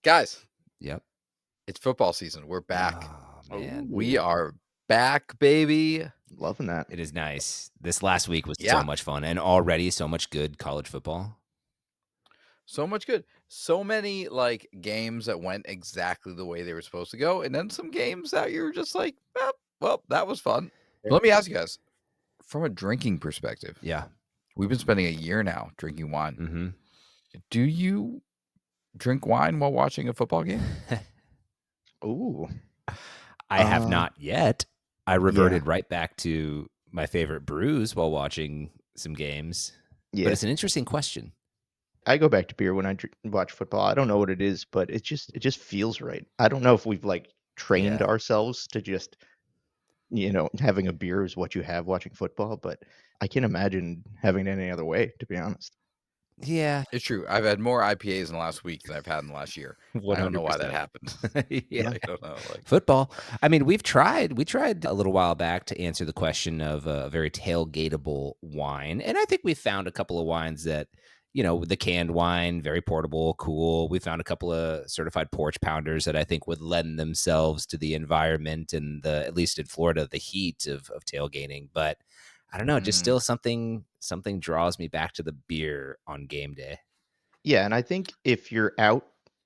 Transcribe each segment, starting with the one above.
Guys, Yep. it's football season. We're back. Oh, man. We Ooh, are back, baby. loving that. It is nice. This last week was so Yeah, much fun and already so much good college football. so much good. So many games that went exactly the way they were supposed to go, and then some games that you're just like, well, that was fun. But let me ask you guys, from a drinking perspective, Yeah. we've been spending a year now drinking wine. Mm-hmm. Do you drink wine while watching a football game? Ooh, I have Uh, not yet. I reverted right back to my favorite brews while watching some games. But yeah. it's an interesting question. I go back to beer when I watch football. I don't know what it is, but it just feels right. I don't know if we've trained Yeah. ourselves to just having a beer is what you have watching football, but I can't imagine having it any other way, to be honest. Yeah. It's true. I've had more IPAs in the last week than I've had in the last year. I don't know why that 100%. happened. Yeah. I don't know. Football. I mean, we tried a little while back to answer the question of a very tailgateable wine. And I think we found a couple of wines that, the canned wine, very portable, cool. We found a couple of certified porch pounders that I think would lend themselves to the environment and at least in Florida, the heat of tailgating. But I don't know, just still something draws me back to the beer on game day. Yeah, and I think if you're at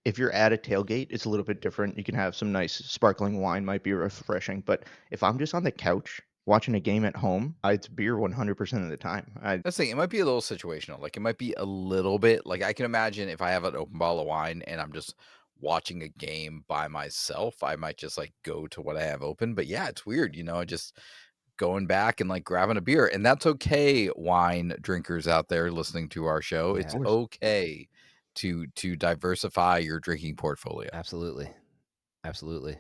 a tailgate, it's a little bit different. You can have some nice sparkling wine, might be refreshing. But if I'm just on the couch watching a game at home, it's beer 100% of the time. That's the thing. It might be a little situational. It might be a little bit I can imagine if I have an open bottle of wine and I'm just watching a game by myself, I might just go to what I have open. But yeah, it's weird, just going back and grabbing a beer. And that's okay, wine drinkers out there listening to our show. Yeah. It's okay to diversify your drinking portfolio. Absolutely. Absolutely.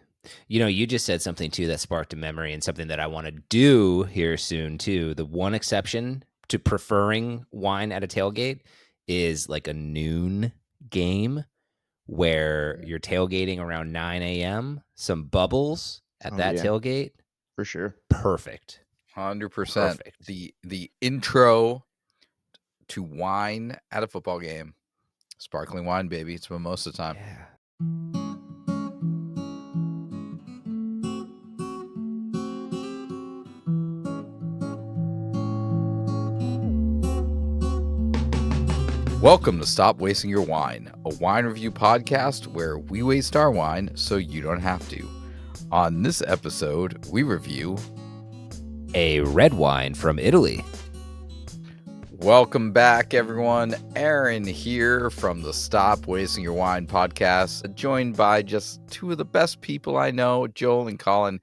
You just said something too that sparked a memory and something that I want to do here soon too. The one exception to preferring wine at a tailgate is like a noon game where you're tailgating around 9 a.m., some bubbles at Oh that yeah, tailgate. for sure. Perfect. 100%. Perfect. The intro to wine at a football game. Sparkling wine, baby. It's most of the time. Yeah. Welcome to Stop Wasting Your Wine, a wine review podcast where we waste our wine so you don't have to. On this episode, we review a red wine from Italy. Welcome back, everyone. Aaron here from the Stop Wasting Your Wine podcast, joined by just two of the best people I know, Joel and Colin.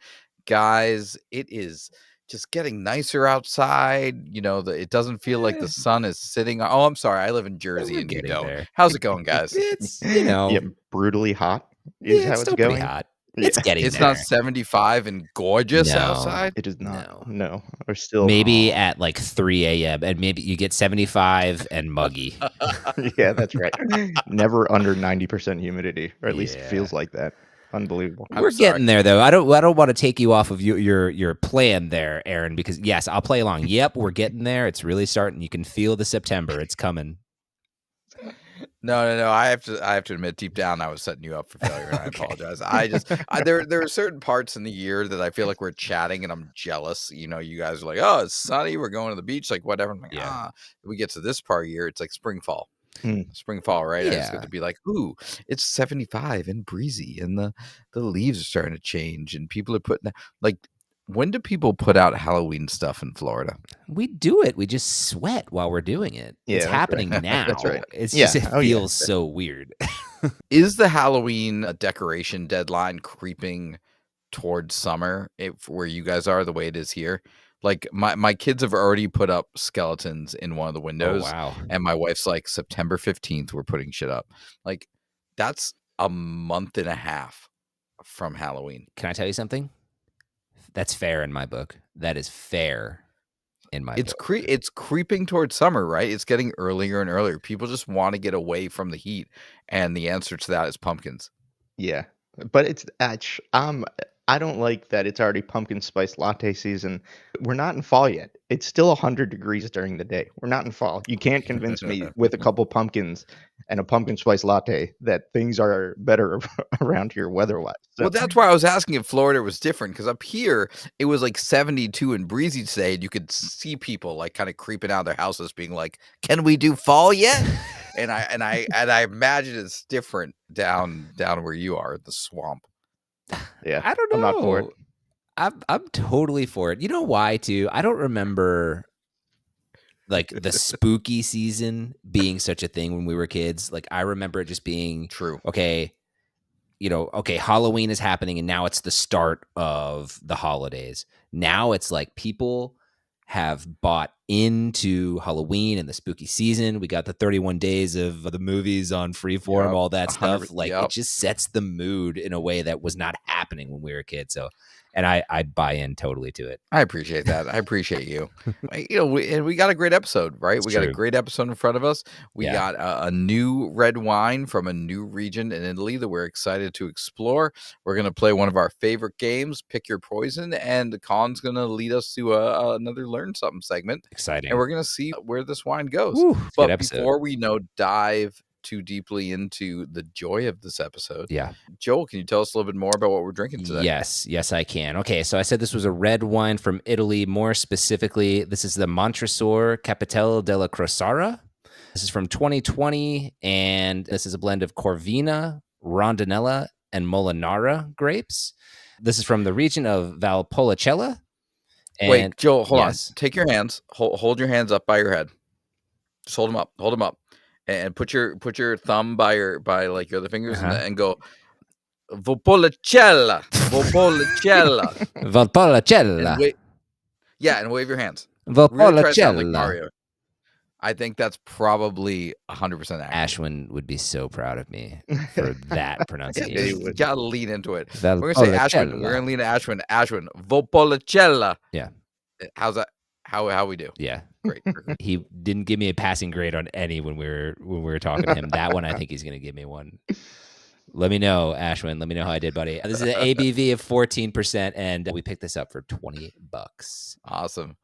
Guys, it is just getting nicer outside. It doesn't feel like the sun is sitting. Oh, I'm sorry. I live in Jersey and you don't. There. How's it going, guys? It's, Yeah, brutally hot is how it's it's still pretty going. hot. Yeah. It's getting It's there. not 75 and gorgeous outside. It is not. No. No, we're still Maybe at 3 a.m. and maybe you get 75 and muggy. Yeah, that's right. Never under 90% humidity, or at least it Yeah. feels like that. Unbelievable. We're getting there though. I don't want to take you off of your plan there, Aaron, because yes, I'll play along. Yep, we're getting there. It's really starting. You can feel the September. It's coming. No. I have to admit, deep down, I was setting you up for failure, and I apologize. There are certain parts in the year that I feel like we're chatting, and I'm jealous. You guys are like, "Oh, it's sunny. We're going to the beach." Whatever. I'm like, Yeah. We get to this part of year, it's like spring, fall, right? Yeah. I just get to be like, "Ooh, it's 75 and breezy, and the leaves are starting to change, and people are putting When do people put out Halloween stuff in Florida? We do it. We just sweat while we're doing it. Yeah, it's that's happening right. now. That's right. It's Yeah. just it Oh, yeah. feels so weird. Is the Halloween decoration deadline creeping towards summer where you guys are the way it is here? My kids have already put up skeletons in one of the windows. Oh, wow. And my wife's like, September 15th, we're putting shit up. That's a month and a half from Halloween. Can I tell you something? That's fair in my book. That is fair in my book. It's creeping towards summer, right? It's getting earlier and earlier. People just want to get away from the heat, and the answer to that is pumpkins. Yeah, but it's I don't like that it's already pumpkin spice latte season. We're not in fall yet. It's still 100 degrees during the day. We're not in fall. You can't convince me with a couple pumpkins and a pumpkin spice latte that things are better around here weather-wise. So Well, that's why I was asking if Florida was different, because up here, it was, like, 72 and breezy today, and you could see people, like, kinda creeping out of their houses being like, "Can we do fall yet?" And I imagine it's different down where you are, the swamp. yeah, I don't I'm not for it. know. I'm totally for it. You know why too? I don't remember like the spooky season being such a thing when we were kids. Like I remember it just being True. okay, okay, Halloween is happening and now it's the start of the holidays. Now it's like people have bought into Halloween and the spooky season. We got the 31 days of the movies on Freeform, Yep, all that 100 stuff. Like it yep. just sets the mood in a way that was not happening when we were kids. So, and I buy in totally to it. I appreciate that. I appreciate you. We got a great episode, right? It's We got a true. great episode in front of us. We Yeah. got a new red wine from a new region in Italy that we're excited to explore. We're going to play one of our favorite games, Pick Your Poison, and Colin's going to lead us to another Learn Something segment, and Exciting. we're going to see where this wine goes. Woo, it's a good But episode. before we dive too deeply into the joy of this episode, Yeah. Joel, can you tell us a little bit more about what we're drinking today? Yes, I can. Okay, so I said this was a red wine from Italy. More specifically, this is the Montresor Capitela Della Crosara. This is from 2020, and this is a blend of Corvina, Rondinella, and Molinara grapes. This is from the region of Valpolicella. Wait, Joel, hold on. yes. Take your hands. Hold your hands up by your head. Just hold them up. Hold them up, and put your thumb by like your other fingers and go Valpolicella, Valpolicella, and Valpolicella. wait. Yeah, and wave your hands. Really try to sound like Valpolicella. Mario. I think that's probably 100% accurate. Ashwin would be so proud of me for that Yeah, pronunciation. he You would. gotta lean into it. We're gonna say Ashwin. We're Valpolicella. gonna lean to Ashwin. Ashwin, Valpolicella. Yeah. How's that? How we do? Yeah. Great. He didn't give me a passing grade on any when we were talking to him. That one, I think he's going to give me one. Let me know, Ashwin. Let me know how I did, buddy. This is an ABV of 14%, and we picked this up for $20. Awesome.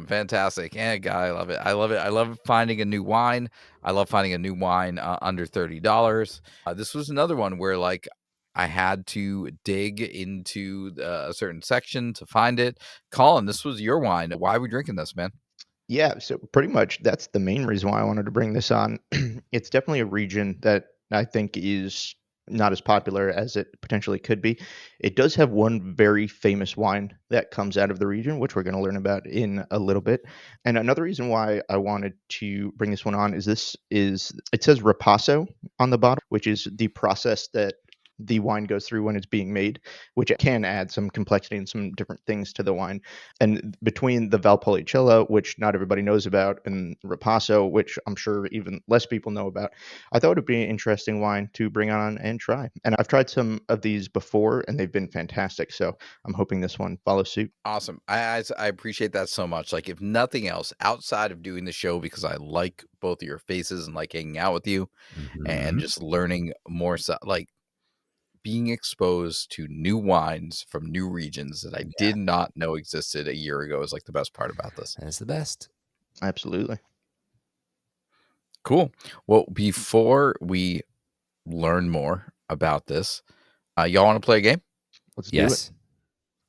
Fantastic. And guy, I love it. I love finding a new wine. I love finding a new wine under $30. This was another one where like I had to dig into a certain section to find it. Colin, this was your wine. Why are we drinking this, man? Yeah, so pretty much that's the main reason why I wanted to bring this on. It's definitely a region that I think is not as popular as it potentially could be. It does have one very famous wine that comes out of the region, which we're going to learn about in a little bit. And another reason why I wanted to bring this one on is it says Ripasso on the bottle, which is the process that the wine goes through when it's being made, which can add some complexity and some different things to the wine. And between the Valpolicella, which not everybody knows about, and Ripasso, which I'm sure even less people know about, I thought it'd be an interesting wine to bring on and try. And I've tried some of these before, and they've been fantastic. So I'm hoping this one follows suit. Awesome. I appreciate that so much. Like, if nothing else, outside of doing the show, because I like both of your faces and like hanging out with you and just learning more, like being exposed to new wines from new regions that I did not know existed a year ago is like the best part about this. That's the best. Absolutely. Cool. Well, before we learn more about this, y'all want to play a game? Let's do it. Yes.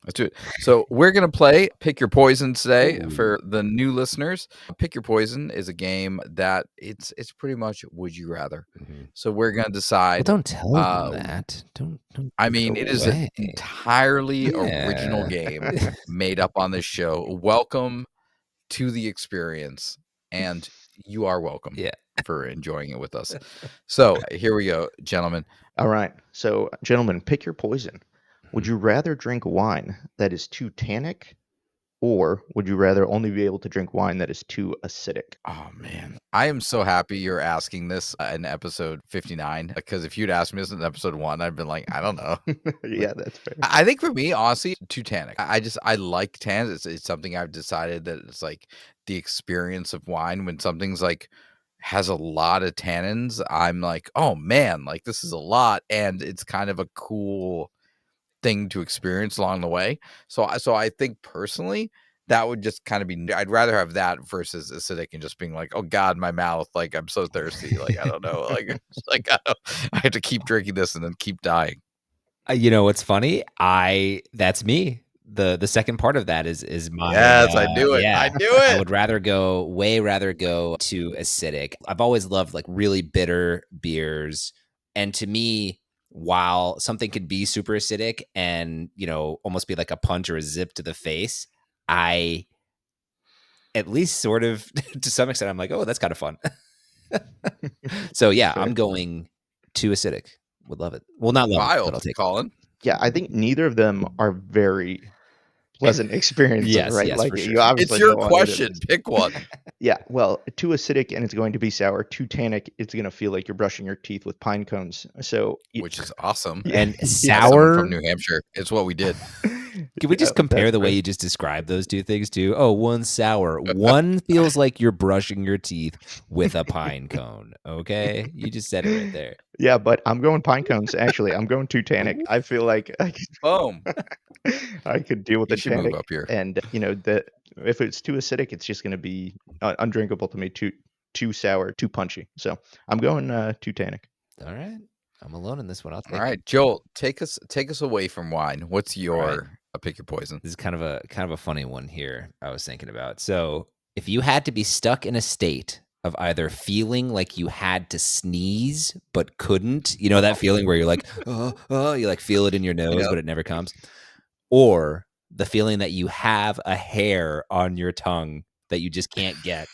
Let's do it. So we're going to play Pick Your Poison today. Ooh. For the new listeners. Pick Your Poison is a game that it's pretty much would you rather. So we're going to Well, decide. don't tell them that. Don't I mean, it is an way. entirely original Yeah. game made up on this show. Welcome to the experience, and you are welcome Yeah. for enjoying it with us. So here we go, gentlemen. All right. So, gentlemen, pick your poison. Would you rather drink wine that is too tannic, or would you rather only be able to drink wine that is too acidic? Oh man, I am so happy you're asking this in episode 59, because if you'd asked me this in episode 1, I'd been like, I don't know. Yeah, that's fair. I think for me, honestly, too tannic. I like tans. It's something I've decided that it's like the experience of wine when something's like has a lot of tannins. I'm like, oh man, like this is a lot, and it's kind of a cool thing to experience along the way. So I think personally that would just kind of be. I'd rather have that versus acidic and just being like, oh God, my mouth, like I'm so thirsty, like I don't know, like it's like I have to keep drinking this and then keep dying. You know what's funny? That's me. The second part of that is my Yes, I knew it. I yeah. knew I it. would rather go to acidic. I've always loved like really bitter beers. And to me, while something could be super acidic and, almost be like a punch or a zip to the face, I at least sort of to some extent, I'm like, oh, that's kind of fun. So yeah, Fair. I'm going to acidic. Would love it. Well, not love it, but Wild, I'll take it. Colin. Yeah, I think neither of them are very pleasant experiences, Yes, right? yes, Like for sure. you obviously It's your don't want either of question. these. Pick one. Yeah, well, too acidic and it's going to be sour. Too tannic, it's going to feel like you're brushing your teeth with pine cones. So, Which is awesome. yeah, And yeah, As someone from sour. New Hampshire, it's what we did. Can we just yeah, compare that's the way fair. you just described those two things too? Oh, one's sour. One feels like you're brushing your teeth with a pine cone. Okay. You just said it right there. Yeah, but I'm going pine cones. Actually, I'm going too tannic. Ooh. I feel like Boom. I could deal with You the should move tannic, up here. and if it's too acidic, it's just going to be undrinkable to me. Too sour, too punchy. So I'm going too tannic. All right. I'm alone in this one. I'll All take it. right, Joel, take us away from wine. What's All right. your pick your poison? This is kind of a funny one here I was thinking about. So if you had to be stuck in a state of either feeling like you had to sneeze but couldn't, that feeling where you're like, you like feel it in your nose, Yep. but it never comes, or the feeling that you have a hair on your tongue that you just can't get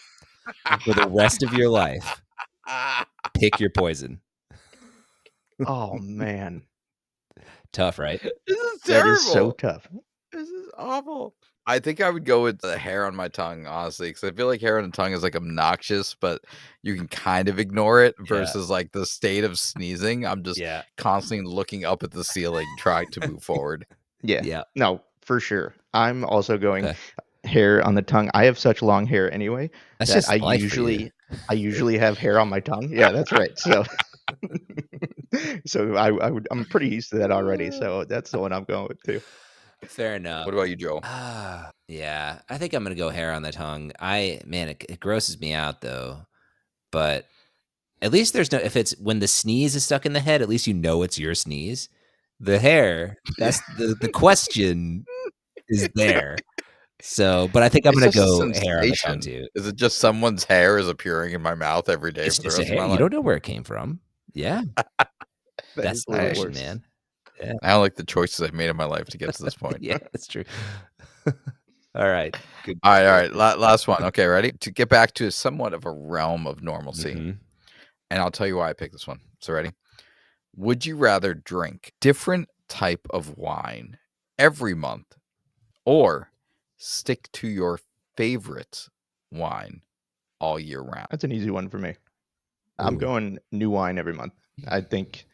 for the rest of your life, pick your poison. Oh man, Tough, right? This is that is so terrible. tough. This is awful. I think I would go with the hair on my tongue, honestly, because I feel like hair on the tongue is like obnoxious, but you can kind of ignore it versus like the state of sneezing. I'm just constantly looking up at the ceiling, trying to move forward. Yeah. No, for sure. I'm also going Okay. hair on the tongue. I have such long hair anyway That's that just life for you. I usually have hair on my tongue. Yeah, that's right. So so I'm pretty used to that already. So that's the one I'm going with too. Fair enough. What about you, Joel? Yeah, I think I'm gonna go hair on the tongue. It grosses me out though, but at least there's no. If it's when the sneeze is stuck in the head, at least you know it's your sneeze. The hair, that's the question is there. So, but I think I'm It's gonna just a go hair on the tongue sensation. too. Is it just someone's hair is appearing in my mouth every day It's for the just a rest of hair. my You life? don't know where it came from. Yeah, That that's is the a little question, worse. man. Yeah, I don't like the choices I've made in my life to get to this point. yeah, that's true. All right, good. All right. Last one. Okay, ready? To get back to somewhat of a realm of normalcy. Mhm. And I'll tell you why I picked this one. So ready? Would you rather drink different type of wine every month or stick to your favorite wine all year round? That's an easy one for me. I'm Ooh. going new wine every month. I think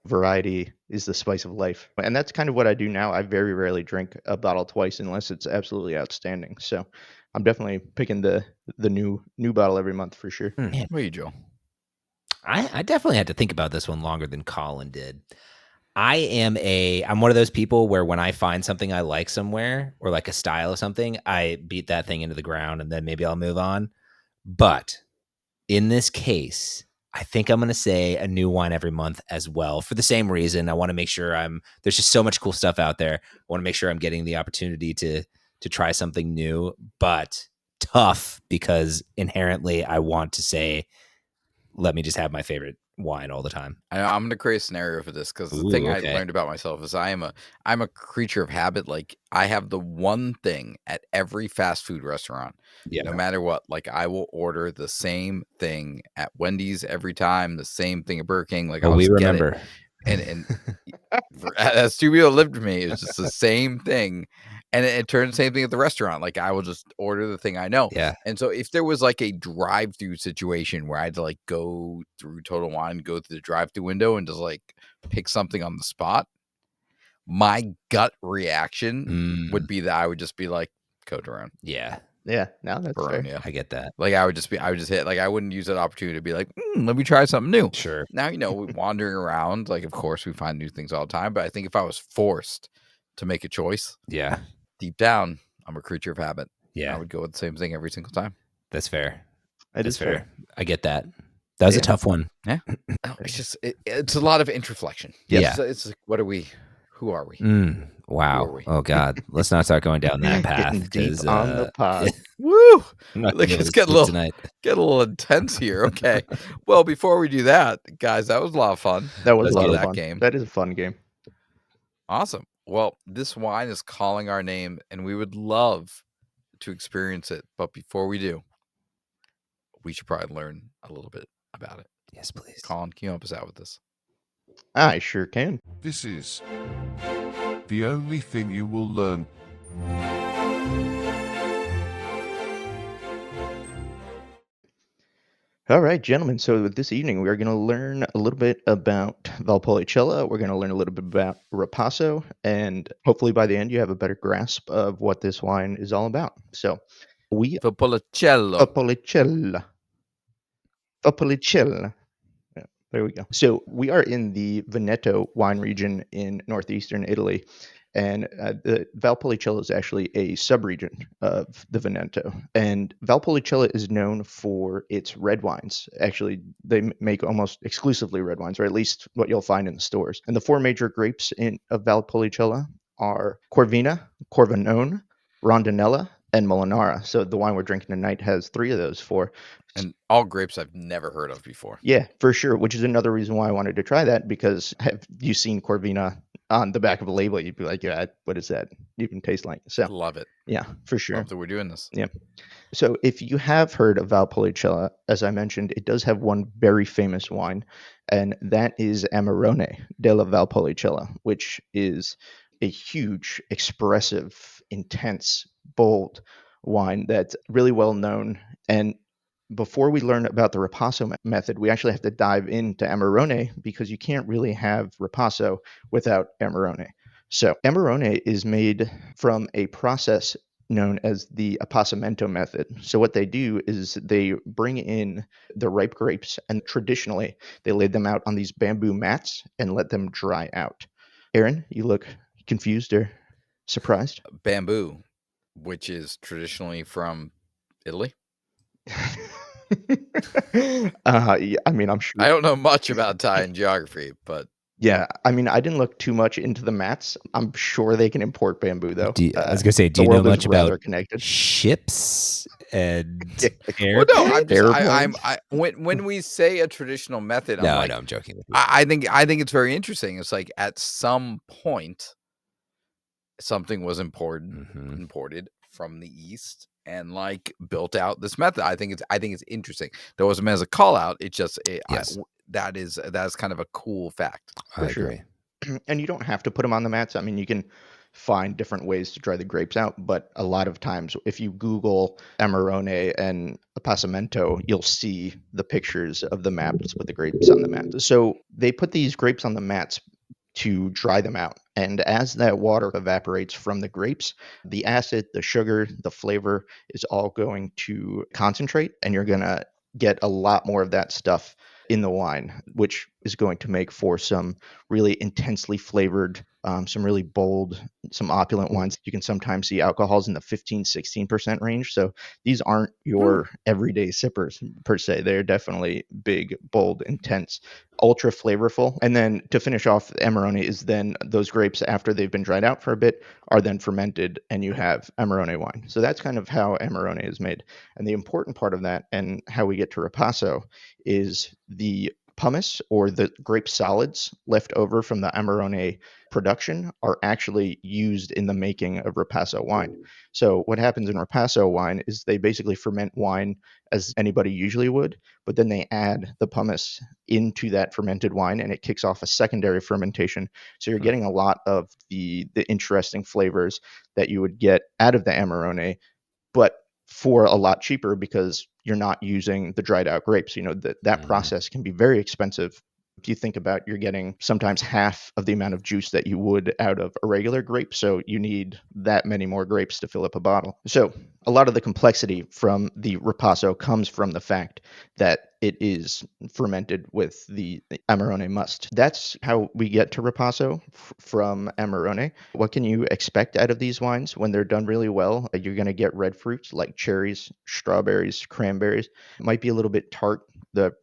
variety is the spice of life. And that's kind of what I do now. I very rarely drink a bottle twice unless it's absolutely outstanding. So I'm definitely picking the new bottle every month for sure. Man, What about you, Joe? I definitely had to think about this one longer than Colin did. I'm one of those people where when I find something I like somewhere or like a style of something, I beat that thing into the ground and then maybe I'll move on. But in this case, I think I'm going to say a new wine every month as well for the same reason. I want to make sure there's just so much cool stuff out there. I want to make sure I'm getting the opportunity to try something new, but tough because inherently I want to say, let me just have my favorite wine all the time. I'm going to create a scenario for this because the thing I learned about myself is I'm a creature of habit. Like I have the one thing at every fast food restaurant, no matter what. Like I will order the same thing at Wendy's every time, the same thing at Burger King. Like I'll we just remember. get it. And as two people lived with me, it's just the same thing. And it turned the same thing at the restaurant. Like I will just order the thing I know. Yeah. And so if there was like a drive-through situation where I had to like go through Total Wine, go through the drive-through window and just like pick something on the spot, my gut reaction would be that I would just be like, Code around. Yeah. Yeah. No, that's fair. Yeah. I get that. Like I would just hit, like I wouldn't use that opportunity to be like, let me try something new. Sure. Now, wandering around, like of course we find new things all the time, but I think if I was forced to make a choice, yeah, deep down, I'm a creature of habit. Yeah, I would go with the same thing every single time. that's fair. It is fair. I get that. That was a Yeah. tough one. No, it's just it's a lot of introflexion. Yeah. It's like, what are we? Who are we? Who are Wow. we? Oh God. Let's not start going down that path Getting deep because on the pod. Woo! I'm not gonna Like be able it's to getting sleep tonight. get a little intense here. Okay. Well, before we do that, guys, that was a lot of fun. That was That's a lot Love of good. that fun. game. That is a fun game. Awesome. Well, this wine is calling our name, and we would love to experience it. But before we do, we should probably learn a little bit about it. Yes, please. Colin, can you help us out with this? I sure can. This is the only thing you will learn. All right, gentlemen. So this evening we are going to learn a little bit about Valpolicella. We're going to learn a little bit about Ripasso, and hopefully by the end you have a better grasp of what this wine is all about. So we Valpolicella. Valpolicella. Valpolicella. Yeah, there we go. So we are in the Veneto wine region in northeastern Italy, and the Valpolicella is actually a subregion of the Veneto. And Valpolicella is known for its red wines. Actually, they make almost exclusively red wines, or at least what you'll find in the stores. And the four major grapes of Valpolicella are Corvina, Corvinone, Rondinella, and Molinara. So the wine we're drinking tonight has three of those four. And all grapes I've never heard of before. Yeah, for sure. Which is another reason why I wanted to try that, because have you seen Corvina on the back of a label? You'd be like, yeah, what is that even taste like? So Love it. yeah, for sure. Love that we're doing this. Yeah. So if you have heard of Valpolicella, as I mentioned, it does have one very famous wine, and that is Amarone della Valpolicella, which is a huge, expressive, intense, bold wine that's really well known. And before we learn about the Ripasso method, we actually have to dive into Amarone, because you can't really have Ripasso without Amarone. So Amarone is made from a process known as the appassamento method. So what they do is they bring in the ripe grapes, and traditionally they lay them out on these bamboo mats and let them dry out. Aaron, you look confused or surprised? Bamboo, which is traditionally from Italy. Yeah, I mean, I'm sure. I don't know much about Italian geography, but Yeah, I mean, I didn't look too much into the mats. I'm sure they can import bamboo, though. I was gonna say, do The you know world is much about rather connected. ships and Yeah, well, no, airplanes? I'm just Airplanes? when we say a traditional method, I'm No, like, no, I'm joking with you. I think it's very interesting. It's like at some point something was imported from the east and like built out this method. I think it's interesting. That wasn't meant as a call out. It just Yes. that is kind of a cool fact. I sure. agree. And you don't have to put them on the mats. I mean, you can find different ways to dry the grapes out, but a lot of times if you Google Amarone and Appassamento, you'll see the pictures of the mats with the grapes on the mat. So they put these grapes on the mats to dry them out. And as that water evaporates from the grapes, the acid, the sugar, the flavor is all going to concentrate, and you're going to get a lot more of that stuff in the wine, which is going to make for some really intensely flavored, some really bold, some opulent wines. You can sometimes see alcohols in the 15-16% range. So these aren't your everyday sippers per se. They're definitely big, bold, intense, ultra flavorful. And then to finish off, Amarone is then those grapes, after they've been dried out for a bit, are then fermented, and you have Amarone wine. So that's kind of how Amarone is made. And the important part of that, and how we get to Ripasso, is the pumice, or the grape solids left over from the Amarone production, are actually used in the making of Ripasso wine. So what happens in Ripasso wine is they basically ferment wine as anybody usually would, but then they add the pumice into that fermented wine, and it kicks off a secondary fermentation. So you're getting a lot of the interesting flavors that you would get out of the Amarone, but for a lot cheaper, because you're not using the dried out grapes. You know, that process can be very expensive. If you think about, you're getting sometimes half of the amount of juice that you would out of a regular grape. So you need that many more grapes to fill up a bottle. So a lot of the complexity from the Ripasso comes from the fact that it is fermented with the Amarone must. That's how we get to Ripasso from Amarone. What can you expect out of these wines when they're done really well? You're going to get red fruits like cherries, strawberries, cranberries. It might be a little bit tart. The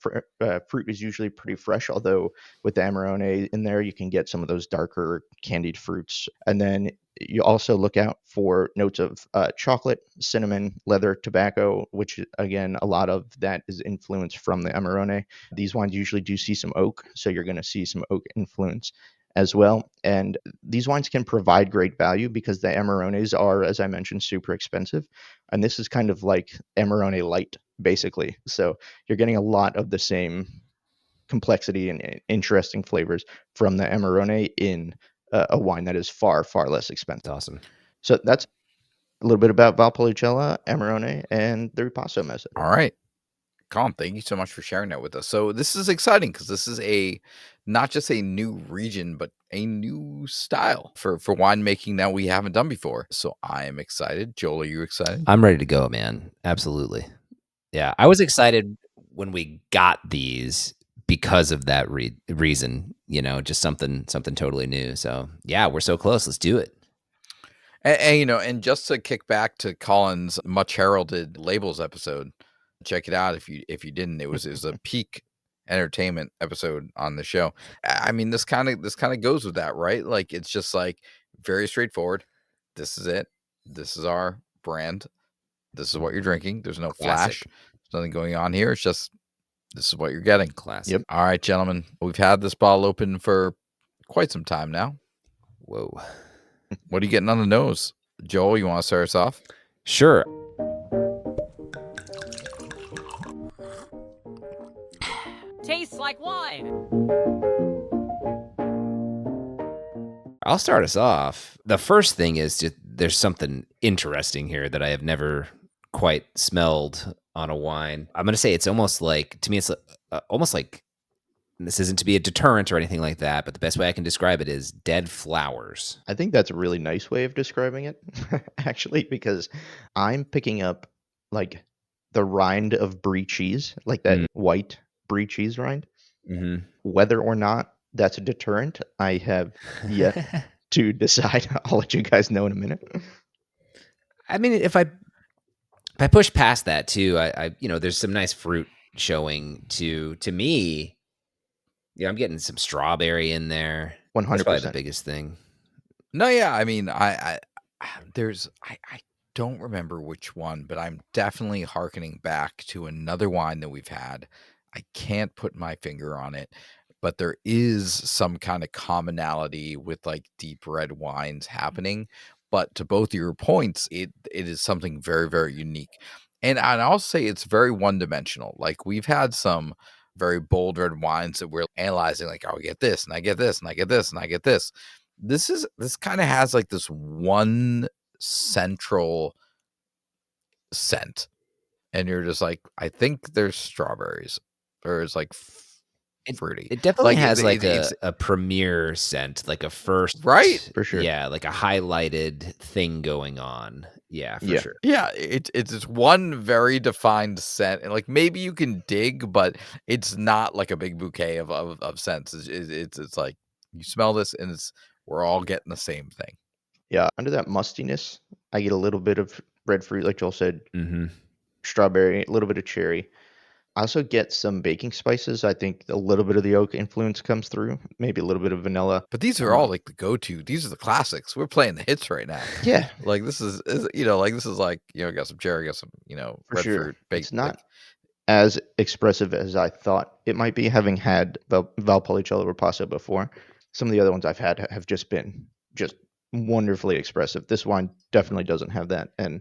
fruit is usually pretty fresh, although with the Amarone in there, you can get some of those darker candied fruits. And then you also look out for notes of chocolate, cinnamon, leather, tobacco, which again, a lot of that is influenced from the Amarone. These wines usually do see some oak, so you're going to see some oak influence as well. And these wines can provide great value because the Amarones are, as I mentioned, super expensive. And this is kind of like Amarone light, basically. So you're getting a lot of the same complexity and interesting flavors from the Amarone in a wine that is far, far less expensive. That's awesome. So that's a little bit about Valpolicella, Amarone, and the Ripasso method. All right. Colin, thank you so much for sharing that with us. So this is exciting because this is not just a new region, but a new style for winemaking that we haven't done before. So I am excited. Joel, are you excited? I'm ready to go, man. Absolutely. Yeah, I was excited when we got these because of that reason. Just something totally new. So yeah, we're so close. Let's do it. And just to kick back to Colin's much heralded labels episode, check it out if you didn't. It was a peak entertainment episode on the show. I mean, this kind of goes with that, right? Like it's just like very straightforward. This is it. This is our brand. This is what you're drinking. There's no flash. Classic. There's nothing going on here. It's just this is what you're getting. Classic. Yep. All right, gentlemen. We've had this bottle open for quite some time now. Whoa. What are you getting on the nose? Joel, you want to start us off? Sure. Tastes like wine. I'll start us off. The first thing is just there's something interesting here that I have never quite smelled on a wine. I'm going to say it's almost like, to me, it's almost like, this isn't to be a deterrent or anything like that, but the best way I can describe it is dead flowers. I think that's a really nice way of describing it, actually, because I'm picking up like the rind of brie cheese, like that white brie cheese rind. Mm-hmm. Whether or not that's a deterrent, I have yet to decide. I'll let you guys know in a minute. I mean, if I push past that too, I there's some nice fruit showing to me. Yeah, I'm getting some strawberry in there. 100%. That's probably the biggest thing. No, yeah. I mean, I don't remember which one, but I'm definitely hearkening back to another wine that we've had. I can't put my finger on it, but there is some kind of commonality with like deep red wines happening. But to both of your points, it is something very, very unique. And I'll say it's very one-dimensional. Like we've had some very bold red wines that we're analyzing, like, oh, I get this, and I get this, and I get this, and I get this. This kind of has like this one central scent, and you're just like, I think there's strawberries, or it's like fruity. It definitely Like, has it's a premier scent, like a first, right? For sure. Yeah, like a highlighted thing going on. Yeah, for sure. Yeah, it's this one very defined scent, and like maybe you can dig, but it's not like a big bouquet of scents. It's like you smell this, and we're all getting the same thing. Yeah, under that mustiness, I get a little bit of red fruit, like Joel said, Mm-hmm. strawberry, a little bit of cherry. I also get some baking spices. I think a little bit of the oak influence comes through, maybe a little bit of vanilla. But these are all like the go-to. These are the classics. We're playing the hits right now. Yeah, Like this is like got some cherry, got some for red sure. fruit. Baked, It's not as expressive as I thought it might be, having had Valpolicella Ripasso before. Some of the other ones I've had have just been wonderfully expressive. This wine definitely doesn't have that, and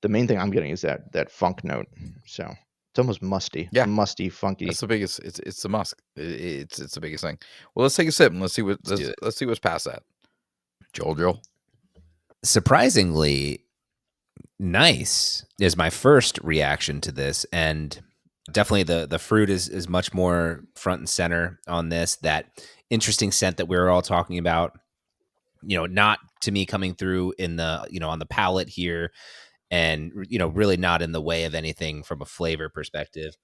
the main thing I'm getting is that funk note. So it's almost musty. Yeah. Musty, funky. That's the biggest. It's the musk. It's the biggest thing. Well, let's take a sip and let's see let's see what's past that. Joel. Surprisingly nice is my first reaction to this, and definitely the fruit is much more front and center on this. That interesting scent that we were all talking about, not to me coming through in the on the palate here, and really not in the way of anything from a flavor perspective.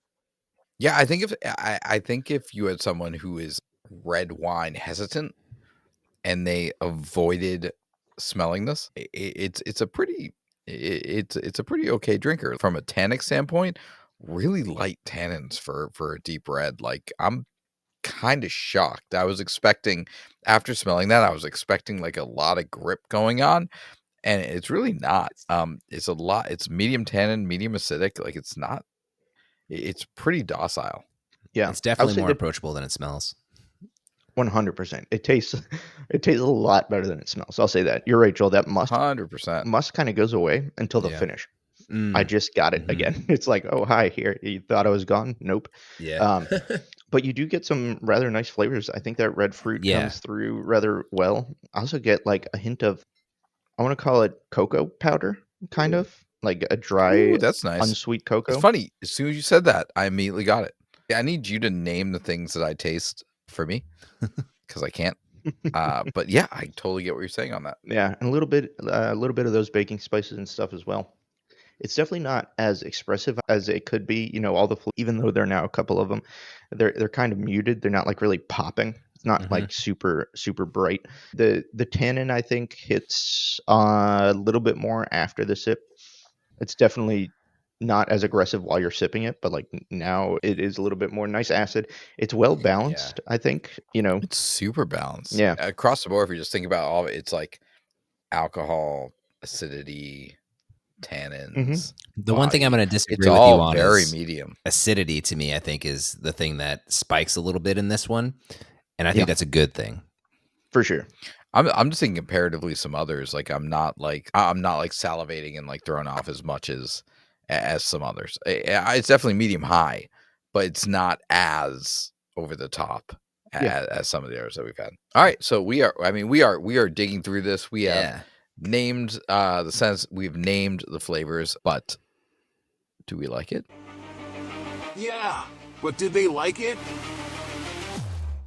Yeah, I think if you had someone who is red wine hesitant and they avoided smelling this, it's a pretty it's a pretty okay drinker from a tannic standpoint. Really light tannins for a deep red. Like I'm kind of shocked. I was expecting after smelling that, I was expecting like a lot of grip going on, and it's really not. It's a lot. It's medium tannin, medium acidic. Like it's not. It's pretty docile. Yeah, It's I'll definitely say more that approachable than it smells. 100%. It tastes it tastes a lot better than it smells. I'll say that. You're right, Joel. That 100%. must kind of goes away until the Yeah. finish. I Mm, just got it mhm. again. It's like, oh hi, here. You thought I was gone? Nope. Yeah. Um, but you do get some rather nice flavors. I think that red fruit Yeah. comes through rather well. I also get like a hint of, I want to call it cocoa powder, kind of like a dry, Ooh, that's nice. unsweet It's cocoa. funny. As soon as you said that, I immediately got it. Yeah, I need you to name the things that I taste for me because I can't. But yeah, I totally get what you're saying on that. Yeah, and a little bit of those baking spices and stuff as well. It's definitely not as expressive as it could be. You know, all the even though there are now a couple of them, they're kind of muted. They're not like really popping. It's not Mhm. like super bright. The tannin I think hits a little bit more after the sip. It's definitely not as aggressive while you're sipping it, but like now it is a little bit more nice acid. It's well Yeah. balanced, I think. You know, It's super balanced. yeah. Across the board, if you just think about all of it, it's like alcohol, acidity, tannins, The one thing I'm body. going to It's disagree with you all on very is medium. acidity. To me, I think is the thing that spikes a little bit in this one, and I think Yeah. that's a good thing. For sure. I'm just thinking comparatively some others. Like I'm not like salivating and like thrown off as much as some others. It's definitely medium high, but it's not as over the top Yeah. as some of the others that we've had. All right, so we are digging through this. We have Yeah. named the sense, we've named the flavors, but do we like it? Yeah, but did they like it?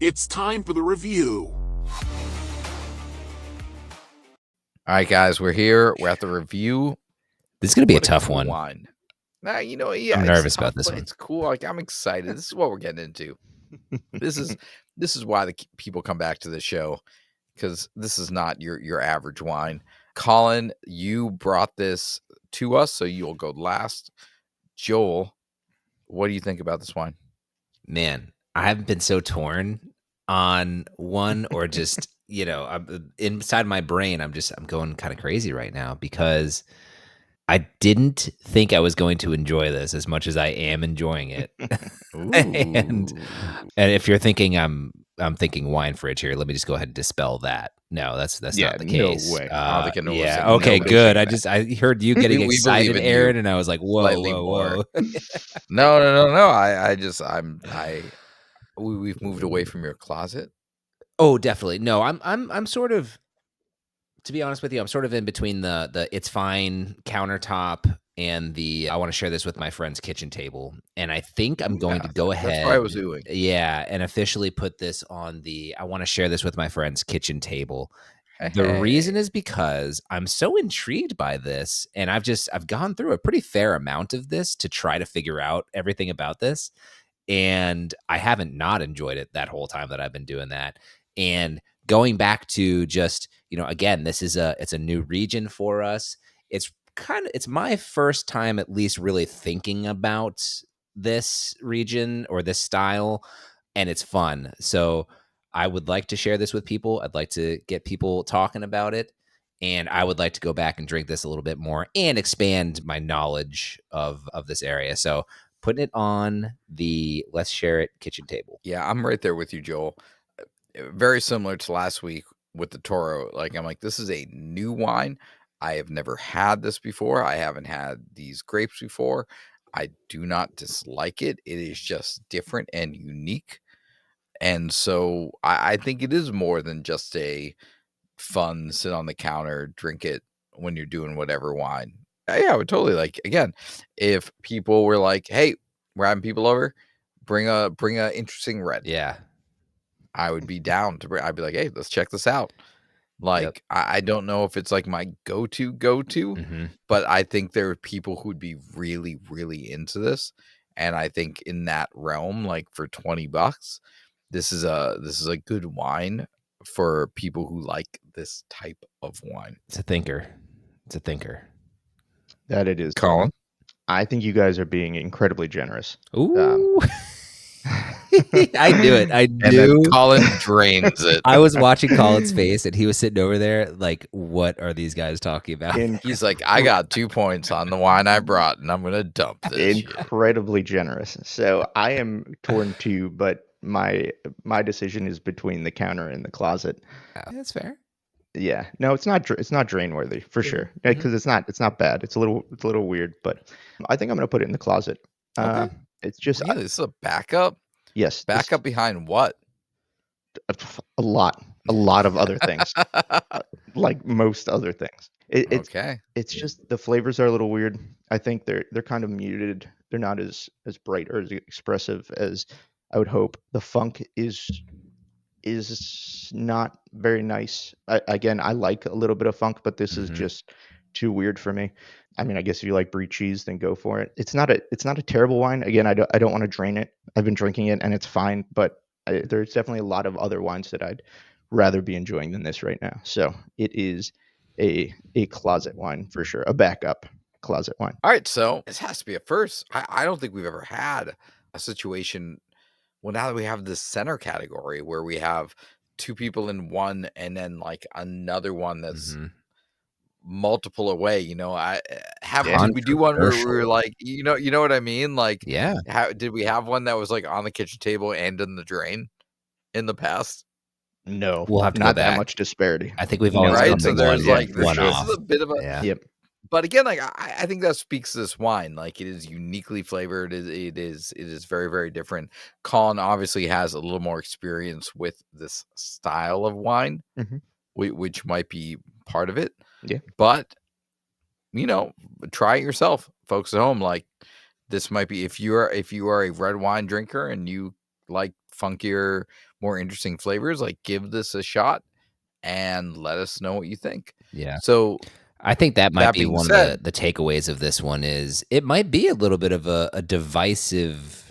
It's time for the review. All right, guys, we're here. We're at the review. This is going to be a What tough cool one. wine. Nah, yeah, I'm it's nervous tough, about this but one. it's cool. Like I'm excited. This is what we're getting into. This is why the people come back to the show, because this is not your average wine. Colin, you brought this to us, so you'll go last. Joel, what do you think about this wine? Man, I haven't been so torn on one or just, inside my brain, I'm going kind of crazy right now because I didn't think I was going to enjoy this as much as I am enjoying it. and Ooh. and if you're thinking I'm thinking wine fridge here, let me just go ahead and dispel that. No, that's Yeah, not the no case. way. I don't think anyone was Yeah, saying, okay, nobody's good. saying that. I heard you getting We believe excited, in Aaron, you and I was like, whoa, slightly whoa, more. whoa. No. We've moved away from your closet. Oh, definitely. No, I'm sort of, to be honest with you, I'm sort of in between the it's fine countertop and the I want to share this with my friend's kitchen table. And I think I'm going to Yeah, go that's why I was ahead, doing. yeah, and officially put this on the I want to share this with my friend's kitchen table. The reason Hey. is because I'm so intrigued by this, and I've gone through a pretty fair amount of this to try to figure out everything about this, and I haven't not enjoyed it that whole time that I've been doing that. And going back to just, again, it's a new region for us. It's my first time at least really thinking about this region or this style, and it's fun. So I would like to share this with people. I'd like to get people talking about it. And I would like to go back and drink this a little bit more and expand my knowledge of this area. So putting it on the let's share it kitchen table. Yeah, I'm right there with you, Joel. Very similar to last week with the Toro. Like I'm like, this is a new wine. I have never had this before. I haven't had these grapes before. I do not dislike it. It is just different and unique. And so I think it is more than just a fun sit on the counter, drink it when you're doing whatever wine. Yeah, I would totally like, again, if people were like, hey, we're having people over, bring a interesting red. Yeah. I would be down to bring. I'd be like, hey, let's check this out. Yep. Like, I don't know if it's like my go-to, Mm-hmm. but I think there are people who'd be really, really into this. And I think in that realm, like for $20, this is a good wine for people who like this type of wine. It's a thinker. It's a thinker. That it is. Colin? I think you guys are being incredibly generous. Ooh. I knew it. I And then knew. Colin drains it. I was watching Colin's face, and he was sitting over there like, what are these guys talking about? He's like, I got 2 points on the wine I brought, and I'm going to dump this shit. Incredibly generous. So I am torn too, but my decision is between the counter and the closet. That's fair. Yeah, no, it's not drain worthy for sure, because it's not bad. It's a little weird, but I think I'm gonna put it in the closet. Okay. It's just Really? This is a backup? yes, Backup behind what? a lot of other things, like most other things. Okay. It's just the flavors are a little weird. I think they're kind of muted. They're not as bright or as expressive as I would hope. The funk is not very nice. Again, I like a little bit of funk, but this is just too weird for me. I mean, I guess if you like brie cheese, then go for it. It's not a terrible wine. Again, I don't want to drain it. I've been drinking it and it's fine, but there's definitely a lot of other wines that I'd rather be enjoying than this right now. So it is a closet wine for sure, a backup closet wine. All right, so this has to be a first. I don't think we've ever had a situation. Well, now that we have this center category where we have 2 people in one and then like another one that's multiple away, did we do one where we were like, you know what I mean? Like, yeah. Did we have one that was like on the kitchen table and in the drain in the past? No, We'll have to not go that back. much disparity. I think we've always Right? done So the there's one, like one this off. is a bit of a Yep. But again, like I think that speaks to this wine. Like it is uniquely flavored. It is very, very different. Colin obviously has a little more experience with this style of wine, which might be part of it. Yeah. But try it yourself, folks at home. Like this might be if you are a red wine drinker and you like funkier, more interesting flavors, like give this a shot and let us know what you think. Yeah. So I think that might be being one said, of the takeaways of this one is it might be a little bit of a divisive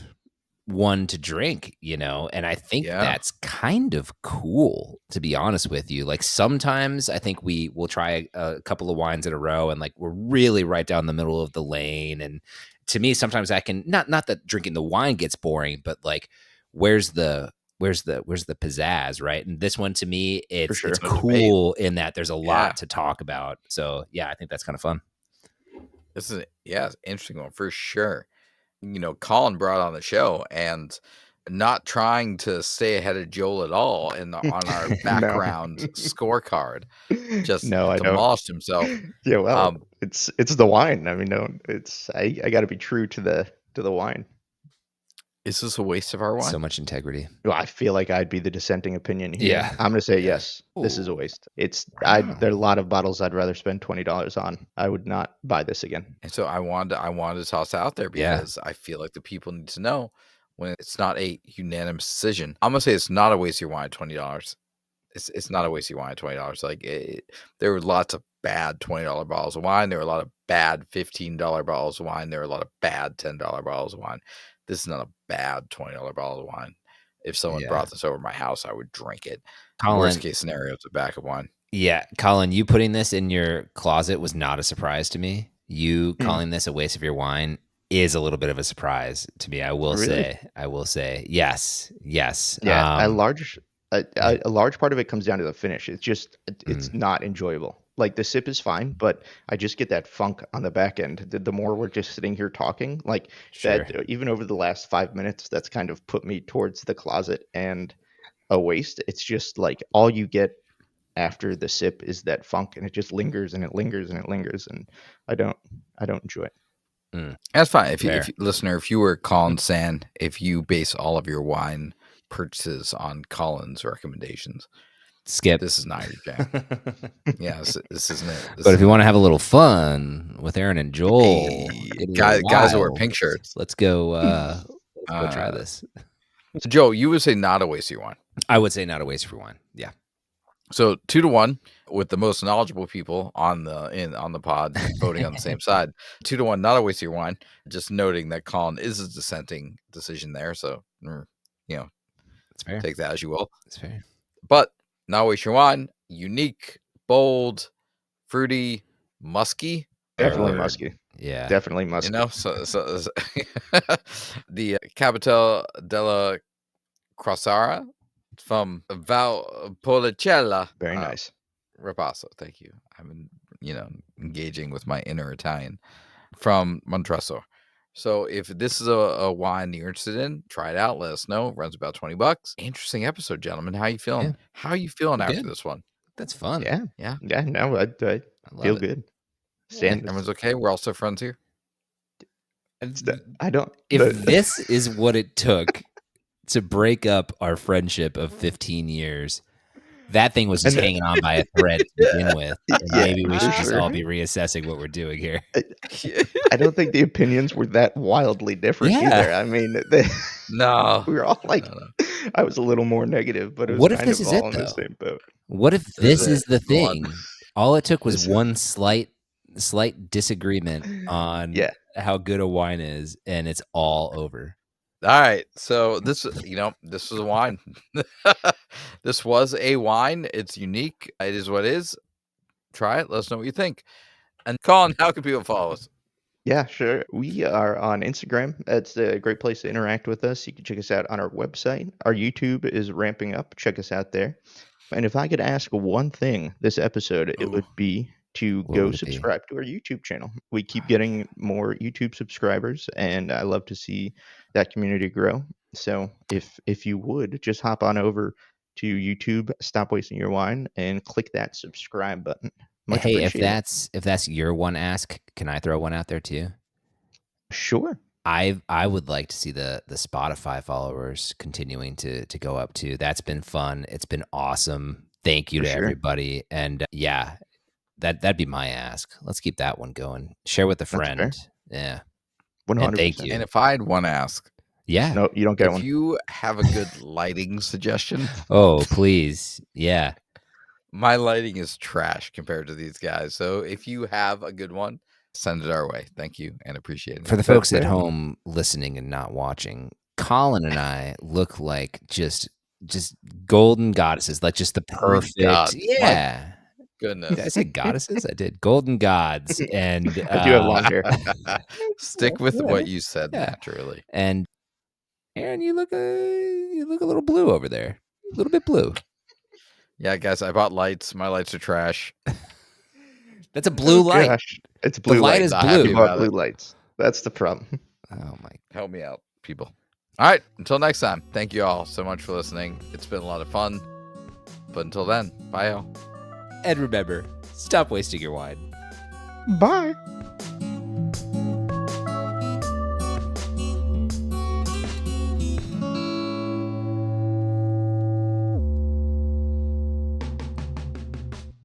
one to drink, and I think that's kind of cool, to be honest with you. Like sometimes I think we will try a couple of wines in a row and like we're really right down the middle of the lane. And to me, sometimes I can not that drinking the wine gets boring, but like where's the pizzazz, right? And this one to me, it's cool in that there's a lot to talk about. So yeah, I think that's kind of fun. This is it's an interesting one for sure. Colin brought on the show and not trying to stay ahead of Joel at all on our background scorecard, just demolished himself. Yeah, well, it's the wine. I mean, no, I got to be true to the wine. Is this a waste of our wine? So much integrity. Well, I feel like I'd be the dissenting opinion here. Yeah. I'm going to say yes. This is a waste. There are a lot of bottles I'd rather spend $20 on. I would not buy this again. And so I wanted to toss it out there because I feel like the people need to know when it's not a unanimous decision. I'm going to say it's not a waste of your wine at $20. It's not a waste of your wine at $20. Like there were lots of bad $20 bottles of wine. There were a lot of bad $15 bottles of wine. There were a lot of bad $10 bottles of wine. This is not a bad $20 bottle of wine. If someone brought this over to my house, I would drink it. Colin, worst case scenario, it's a backup wine. Yeah, Colin, you putting this in your closet was not a surprise to me. You calling this a waste of your wine is a little bit of a surprise to me. I will say, yes. Yeah, a large part of it comes down to the finish. It's just it's not enjoyable. Like the sip is fine, but I just get that funk on the back end. The more we're just sitting here talking, like that, even over the last 5 minutes, that's kind of put me towards the closet and a waste. It's just like all you get after the sip is that funk, and it just lingers and it lingers and it lingers, and I don't enjoy it. That's fine. If you were Colin San, if you base all of your wine purchases on Colin's recommendations, skip. This is not your jam. This isn't it. But if you want to have a little fun with Aaron and Joel, guys who wear pink shirts, let's go. Let's go try this. So, Joe, you would say not a waste of your wine. I would say not a waste of your wine. Yeah. So 2-1 with the most knowledgeable people on the pod voting on the same side. 2-1, not a waste of your wine. Just noting that Colin is a dissenting decision there. So, That's fair. take that as you will. That's fair. But not waste your wine. Unique, bold, fruity, musky. Definitely Or, musky. Yeah. Definitely musky. The Capitela Della Crosara from Valpolicella. Very nice. Ripasso. Thank you. I've been, engaging with my inner Italian from Montresor. So if this is a wine you're interested in, try it out. Let us know. It runs about $20. Interesting episode, gentlemen. How you feeling? Yeah. How are you feeling after Good. this one? That's fun. Yeah. Yeah. Yeah. No, I I love feel it. good. Yeah. Everyone's okay. We're also friends here. I don't. If this is what it took to break up our friendship of 15 years, that thing was just hanging on by a thread to begin with. And Yeah, maybe we for should just sure. all be reassessing what we're doing here. I don't think the opinions were that wildly different Yeah. either. I mean, No. we were all like, No. I was a little more negative, but it was What if kind this of is it, all in the though? same boat. What if This this is is the the one. thing? All it took was This- one slight disagreement on Yeah. how good a wine is, and it's all over. All right. So this was a wine. This was a wine. It's unique. It is what it is. Try it. Let us know what you think. And Colin, how can people follow us? Yeah, sure. We are on Instagram. That's a great place to interact with us. You can check us out on our website. Our YouTube is ramping up. Check us out there. And if I could ask one thing this episode, it Ooh. would be to What go would it be? subscribe to our YouTube channel. We keep getting more YouTube subscribers, and I love to see that community grow. So if you would just hop on over to YouTube, stop wasting your wine, and click that subscribe button. Much Hey, appreciated. if that's your one ask, can I throw one out there too? Sure. I would like to see the Spotify followers continuing to go up too. That's been fun. It's been awesome. Thank you For to sure. everybody. And yeah, that'd be my ask. Let's keep that one going. Share with a fair. friend. Yeah. 100%. And thank you. And if I had one ask, Yeah. No, you don't get if one. you have a good lighting suggestion, Oh, please. Yeah. my lighting is trash compared to these guys. So if you have a good one, send it our way. Thank you and appreciate it. For the folks at fair. home listening and not watching, Colin and I look like just golden goddesses, like just the perfect. gods. Yeah. Goodness. Did I say goddesses? I did. Golden gods. And I do have long hair. Stick with whatever. what you said Yeah. naturally. And Aaron, you look a little blue over there. A little bit blue. Yeah, guys, I bought lights. My lights are trash. That's a blue light. Gosh, it's blue light light. is Not blue. happy You bought about blue it. lights. That's the problem. Oh my. Help me out, people. All right, until next time. Thank you all so much for listening. It's been a lot of fun. But until then, bye, y'all. And remember, stop wasting your wine. Bye.